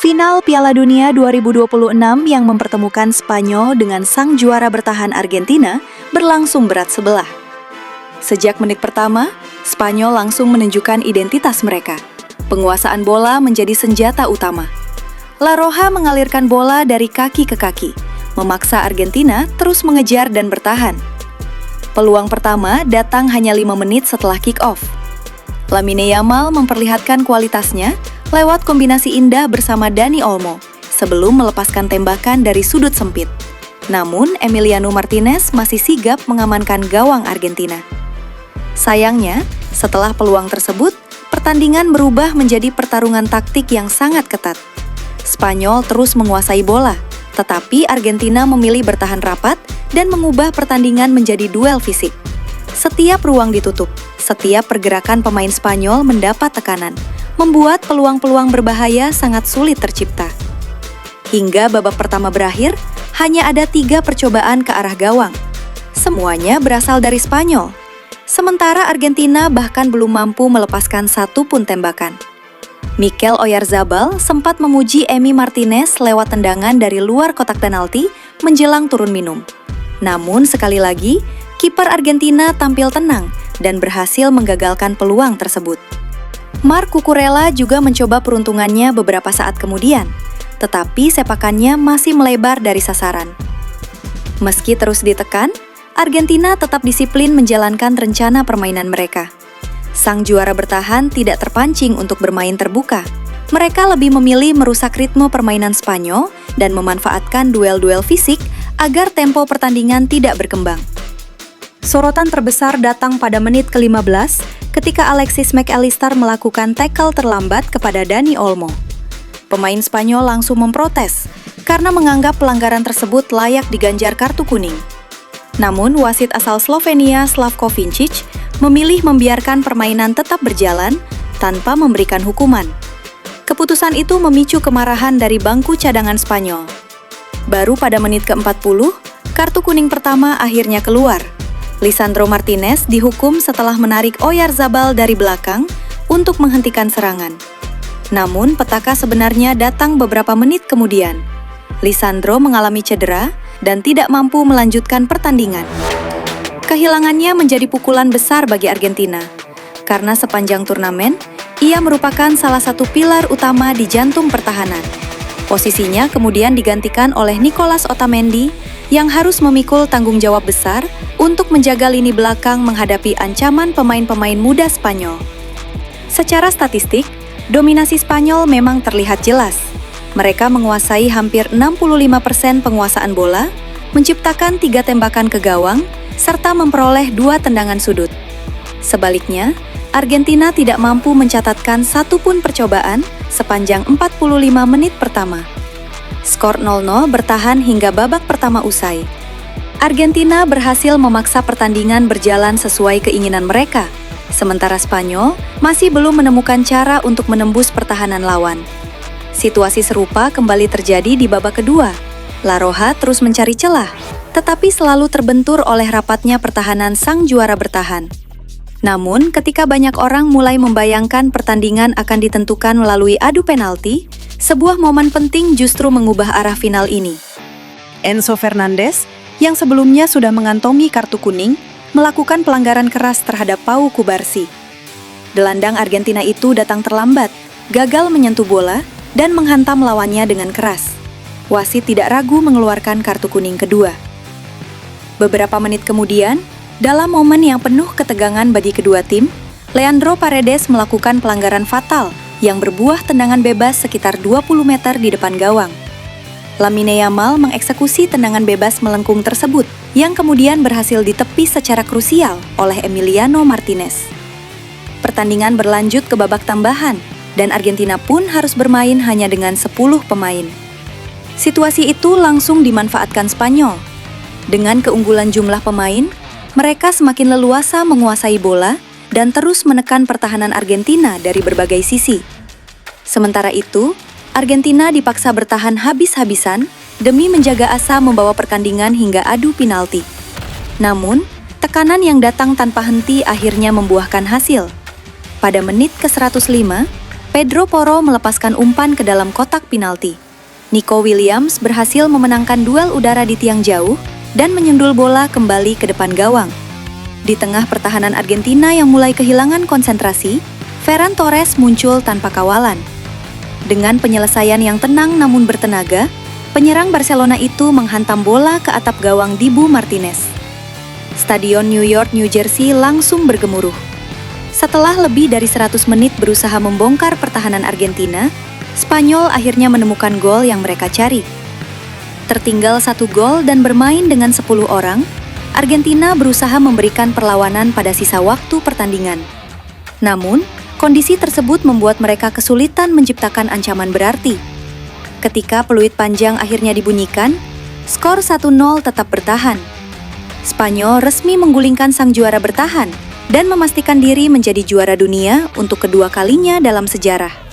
Final Piala Dunia 2026 yang mempertemukan Spanyol dengan sang juara bertahan Argentina berlangsung berat sebelah. Sejak menit pertama, Spanyol langsung menunjukkan identitas mereka. Penguasaan bola menjadi senjata utama. La Roja mengalirkan bola dari kaki ke kaki, memaksa Argentina terus mengejar dan bertahan. Peluang pertama datang hanya 5 menit setelah kick-off. Lamine Yamal memperlihatkan kualitasnya lewat kombinasi indah bersama Dani Olmo sebelum melepaskan tembakan dari sudut sempit. Namun, Emiliano Martinez masih sigap mengamankan gawang Argentina. Sayangnya, setelah peluang tersebut, pertandingan berubah menjadi pertarungan taktik yang sangat ketat. Spanyol terus menguasai bola, tetapi Argentina memilih bertahan rapat dan mengubah pertandingan menjadi duel fisik. Setiap ruang ditutup, setiap pergerakan pemain Spanyol mendapat tekanan, membuat peluang-peluang berbahaya sangat sulit tercipta. Hingga babak pertama berakhir, hanya ada 3 percobaan ke arah gawang. Semuanya berasal dari Spanyol. Sementara Argentina bahkan belum mampu melepaskan satu pun tembakan. Mikel Oyarzabal sempat memuji Emi Martinez lewat tendangan dari luar kotak penalti menjelang turun minum. Namun sekali lagi, kiper Argentina tampil tenang dan berhasil menggagalkan peluang tersebut. Marc Cucurella juga mencoba peruntungannya beberapa saat kemudian, tetapi sepakannya masih melebar dari sasaran. Meski terus ditekan, Argentina tetap disiplin menjalankan rencana permainan mereka. Sang juara bertahan tidak terpancing untuk bermain terbuka. Mereka lebih memilih merusak ritme permainan Spanyol dan memanfaatkan duel-duel fisik agar tempo pertandingan tidak berkembang. Sorotan terbesar datang pada menit ke-15 ketika Alexis McAllister melakukan tackle terlambat kepada Dani Olmo. Pemain Spanyol langsung memprotes karena menganggap pelanggaran tersebut layak diganjar kartu kuning. Namun, wasit asal Slovenia Slavko Vincic memilih membiarkan permainan tetap berjalan tanpa memberikan hukuman. Keputusan itu memicu kemarahan dari bangku cadangan Spanyol. Baru pada menit ke-40, kartu kuning pertama akhirnya keluar. Lisandro Martinez dihukum setelah menarik Oyarzabal dari belakang untuk menghentikan serangan. Namun, petaka sebenarnya datang beberapa menit kemudian. Lisandro mengalami cedera dan tidak mampu melanjutkan pertandingan. Kehilangannya menjadi pukulan besar bagi Argentina, karena sepanjang turnamen, ia merupakan salah satu pilar utama di jantung pertahanan. Posisinya kemudian digantikan oleh Nicolas Otamendi yang harus memikul tanggung jawab besar untuk menjaga lini belakang menghadapi ancaman pemain-pemain muda Spanyol. Secara statistik, dominasi Spanyol memang terlihat jelas. Mereka menguasai hampir 65% penguasaan bola, menciptakan 3 tembakan ke gawang, serta memperoleh 2 tendangan sudut. Sebaliknya, Argentina tidak mampu mencatatkan satu pun percobaan sepanjang 45 menit pertama. Skor 0-0 bertahan hingga babak pertama usai. Argentina berhasil memaksa pertandingan berjalan sesuai keinginan mereka, sementara Spanyol masih belum menemukan cara untuk menembus pertahanan lawan. Situasi serupa kembali terjadi di babak kedua. La Roja terus mencari celah, tetapi selalu terbentur oleh rapatnya pertahanan sang juara bertahan. Namun, ketika banyak orang mulai membayangkan pertandingan akan ditentukan melalui adu penalti, sebuah momen penting justru mengubah arah final ini. Enzo Fernandez, yang sebelumnya sudah mengantongi kartu kuning, melakukan pelanggaran keras terhadap Pau Cubarsí. Gelandang Argentina itu datang terlambat, gagal menyentuh bola, dan menghantam lawannya dengan keras. Wasit tidak ragu mengeluarkan kartu kuning kedua. Beberapa menit kemudian, dalam momen yang penuh ketegangan bagi kedua tim, Leandro Paredes melakukan pelanggaran fatal yang berbuah tendangan bebas sekitar 20 meter di depan gawang. Lamine Yamal mengeksekusi tendangan bebas melengkung tersebut, yang kemudian berhasil ditepis secara krusial oleh Emiliano Martinez. Pertandingan berlanjut ke babak tambahan, dan Argentina pun harus bermain hanya dengan 10 pemain. Situasi itu langsung dimanfaatkan Spanyol. Dengan keunggulan jumlah pemain, mereka semakin leluasa menguasai bola dan terus menekan pertahanan Argentina dari berbagai sisi. Sementara itu, Argentina dipaksa bertahan habis-habisan demi menjaga asa membawa pertandingan hingga adu penalti. Namun, tekanan yang datang tanpa henti akhirnya membuahkan hasil. Pada menit ke-105, Pedro Porro melepaskan umpan ke dalam kotak penalti. Nico Williams berhasil memenangkan duel udara di tiang jauh dan menyundul bola kembali ke depan gawang. Di tengah pertahanan Argentina yang mulai kehilangan konsentrasi, Ferran Torres muncul tanpa kawalan. Dengan penyelesaian yang tenang namun bertenaga, penyerang Barcelona itu menghantam bola ke atap gawang Dibu Martinez. Stadion New York, New Jersey langsung bergemuruh. Setelah lebih dari 100 menit berusaha membongkar pertahanan Argentina, Spanyol akhirnya menemukan gol yang mereka cari. Tertinggal 1 gol dan bermain dengan 10 orang, Argentina berusaha memberikan perlawanan pada sisa waktu pertandingan. Namun, kondisi tersebut membuat mereka kesulitan menciptakan ancaman berarti. Ketika peluit panjang akhirnya dibunyikan, skor 1-0 tetap bertahan. Spanyol resmi menggulingkan sang juara bertahan dan memastikan diri menjadi juara dunia untuk kedua kalinya dalam sejarah.